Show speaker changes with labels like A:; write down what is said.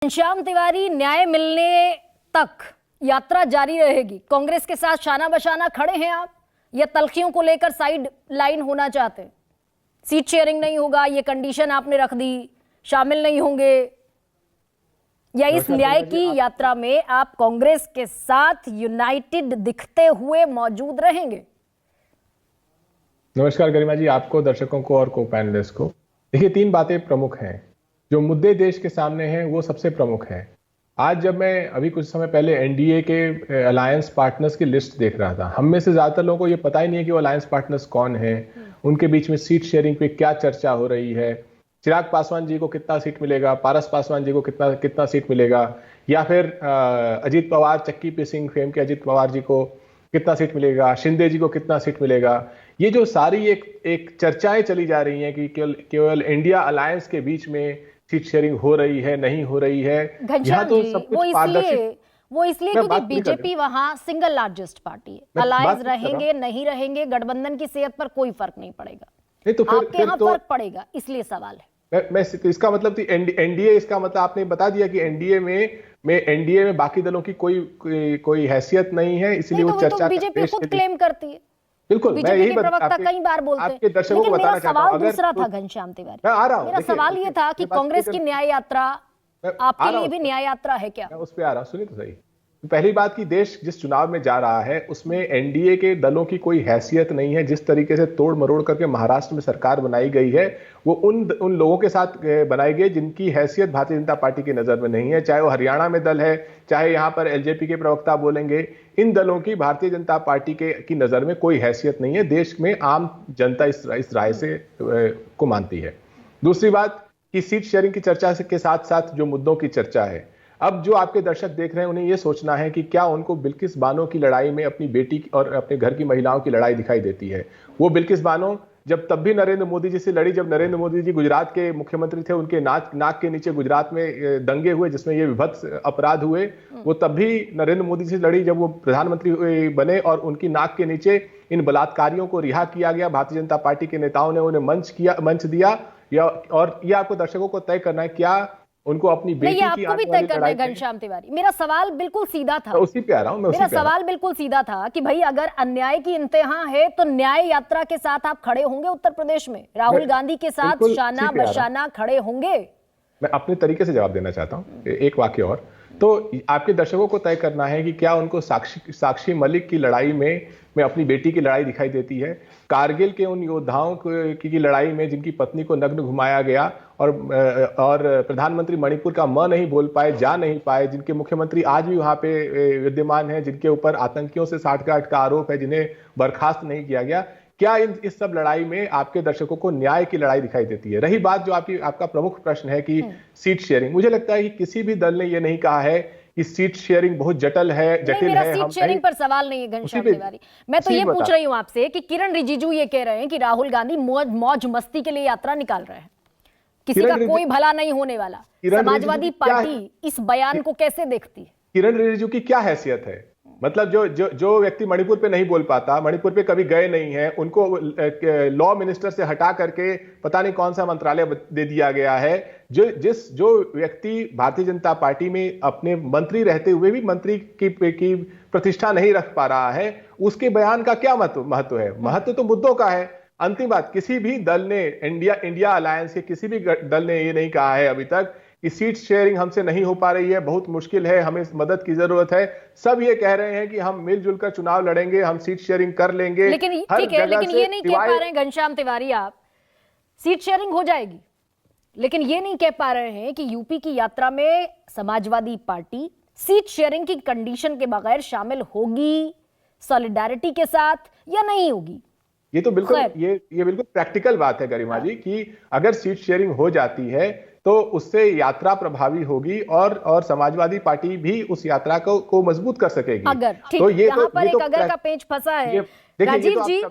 A: घनश्याम तिवारी, न्याय मिलने तक यात्रा जारी रहेगी। कांग्रेस के साथ शाना बशाना खड़े हैं आप, या तलखियों को लेकर साइड लाइन होना चाहते हैं? सीट शेयरिंग नहीं होगा, ये कंडीशन आपने रख दी, शामिल नहीं होंगे, या इस न्याय की यात्रा में आप कांग्रेस के साथ यूनाइटेड दिखते हुए मौजूद रहेंगे?
B: नमस्कार गरिमा जी, आपको, दर्शकों को और को पैनलिस्ट को। देखिए, तीन बातें प्रमुख हैं जो मुद्दे देश के सामने हैं, वो सबसे प्रमुख हैं। आज जब मैं अभी कुछ समय पहले एनडीए के अलायंस पार्टनर्स की लिस्ट देख रहा था, हम में से ज्यादातर लोगों को ये पता ही नहीं है कि वो अलायंस पार्टनर्स कौन है, उनके बीच में सीट शेयरिंग पे क्या चर्चा हो रही है, चिराग पासवान जी को कितना सीट मिलेगा, पारस पासवान जी को कितना सीट मिलेगा, या फिर अजीत पवार, चक्की पिसिंग फेम के अजीत पवार जी को कितना सीट मिलेगा, शिंदे जी को कितना सीट मिलेगा। ये जो सारी एक चर्चाएं चली जा रही हैं कि केवल इंडिया अलायंस के बीच में सीट शेयरिंग हो रही है, नहीं हो रही है।
A: यहाँ तो सब कुछ पारदर्शी, वो इसलिए क्योंकि बीजेपी वहां सिंगल लार्जेस्ट पार्टी है। अलायंस रहेंगे नहीं रहेंगे, गठबंधन की सेहत पर कोई फर्क नहीं पड़ेगा। नहीं तो आपके यहाँ फर्क पड़ेगा, इसलिए सवाल है।
B: मैं इसका मतलब एनडीए, इसका मतलब आपने बता दिया कि एनडीए में बाकी दलों की कोई हैसियत नहीं है, इसलिए वो चर्चा
A: बीजेपी खुद क्लेम करती है।
B: बिल्कुल, मैं यही
A: प्रवक्ता कई बार बोलते हैं।
B: आपके दर्शकों को बताना चाहता हूं।
A: मेरा सवाल दूसरा था घनश्याम तिवारी,
B: मैं आ रहा हूं।
A: मेरा सवाल ये था कि कांग्रेस की न्याय यात्रा आपके लिए भी न्याय यात्रा है क्या?
B: मैं उस पर आ रहा हूं, सुनिए तो सही। पहली बात कि देश जिस चुनाव में जा रहा है उसमें एनडीए के दलों की कोई हैसियत नहीं है। जिस तरीके से तोड़ मरोड़ करके महाराष्ट्र में सरकार बनाई गई है, वो उन लोगों के साथ बनाई गई जिनकी हैसियत भारतीय जनता पार्टी की नजर में नहीं है। चाहे वो हरियाणा में दल है, चाहे यहाँ पर एलजेपी के प्रवक्ता बोलेंगे, इन दलों की भारतीय जनता पार्टी की नजर में कोई हैसियत नहीं है। देश में आम जनता इस राय से को मानती है। दूसरी बात कि सीट शेयरिंग की चर्चा के साथ साथ जो मुद्दों की चर्चा है, अब जो आपके दर्शक देख रहे हैं उन्हें यह सोचना है कि क्या उनको बिल्किस बानो की लड़ाई में अपनी बेटी और अपने घर की महिलाओं की लड़ाई दिखाई देती है। वो बिल्किस बानो जब तब भी नरेंद्र मोदी जी से लड़ी जब नरेंद्र मोदी जी गुजरात के मुख्यमंत्री थे, उनके नाक के नीचे गुजरात में दंगे हुए जिसमें ये विभत्स अपराध हुए, वो तब भी नरेंद्र मोदी जी से लड़ी जब वो प्रधानमंत्री बने और उनकी नाक के नीचे इन बलात्कारियों को रिहा किया गया। भारतीय जनता पार्टी के नेताओं ने उन्हें मंच दिया। और ये आपको दर्शकों को तय करना है, क्या उनको अपनी बेटी की
A: आपको भी तय करना है घनश्याम तिवारी। मेरा सवाल बिल्कुल सीधा था,
B: उसी पे आ रहा हूं मैं।
A: मेरा सवाल बिल्कुल सीधा था कि भाई अगर अन्याय की इंतहा है तो न्याय यात्रा के साथ आप खड़े होंगे उत्तर प्रदेश में, राहुल गांधी के साथ शाना बशाना खड़े होंगे?
B: मैं अपने तरीके से जवाब देना चाहता हूं, एक वाक्य और। तो आपके दर्शकों को तय करना है कि क्या उनको साक्षी मलिक की लड़ाई में अपनी बेटी की लड़ाई दिखाई देती है, कारगिल के उन योद्धाओं की लड़ाई में जिनकी पत्नी को नग्न घुमाया गया और प्रधानमंत्री मणिपुर का म नहीं बोल पाए, जा नहीं पाए, जिनके मुख्यमंत्री आज भी वहां पे विद्यमान हैं, जिनके ऊपर आतंकियों से साठगांठ का आरोप है, जिन्हें बर्खास्त नहीं किया गया, क्या इस सब लड़ाई में आपके दर्शकों को न्याय की लड़ाई दिखाई देती है? रही बात जो आपका प्रमुख प्रश्न है कि सीट शेयरिंग, मुझे लगता है कि किसी भी दल ने यह नहीं कहा है कि सीट शेयरिंग बहुत जटिल है।
A: मेरा सीट शेयरिंग पर सवाल नहीं है घनश्याम तिवारी, मैं तो ये पूछ रही हूं आपसे कि किरण रिजिजू ये कह रहे हैं कि राहुल गांधी मौज मस्ती के लिए यात्रा निकाल रहे हैं, किसी का कोई भला नहीं होने वाला। समाजवादी पार्टी इस बयान को कैसे देखती है?
B: किरण रिजिजू की क्या हैसियत है? मतलब जो व्यक्ति मणिपुर पे नहीं बोल पाता, मणिपुर पे कभी गए नहीं है, उनको लॉ मिनिस्टर से हटा करके पता नहीं कौन सा मंत्रालय दे दिया गया है। जो व्यक्ति भारतीय जनता पार्टी में अपने मंत्री रहते हुए भी मंत्री की प्रतिष्ठा नहीं रख पा रहा है, उसके बयान का क्या महत्व है? महत्व तो मुद्दों का है। अंतिम बात, किसी भी दल ने, इंडिया अलायंस के किसी भी दल ने ये नहीं कहा है अभी तक कि सीट शेयरिंग हमसे नहीं हो पा रही है, बहुत मुश्किल है, हमें मदद की जरूरत है। सब ये कह रहे हैं कि हम मिलजुल कर चुनाव लड़ेंगे, हम सीट शेयरिंग कर लेंगे।
A: लेकिन ठीक है, लेकिन ये नहीं कह पा रहे हैं घनश्याम तिवारी आप सीट शेयरिंग हो जाएगी, लेकिन ये नहीं कह पा रहे हैं कि यूपी की यात्रा में समाजवादी पार्टी सीट शेयरिंग की कंडीशन के बगैर शामिल होगी सॉलिडारिटी के साथ या नहीं होगी।
B: ये तो बिल्कुल ये बिल्कुल प्रैक्टिकल बात है गरिमा जी कि अगर सीट शेयरिंग हो जाती है तो उससे यात्रा प्रभावी होगी और समाजवादी पार्टी भी उस यात्रा को मजबूत कर सकेगी।
A: अगर ठीक, तो यहाँ पर एक अगर का पेंच फंसा है राजीव जी।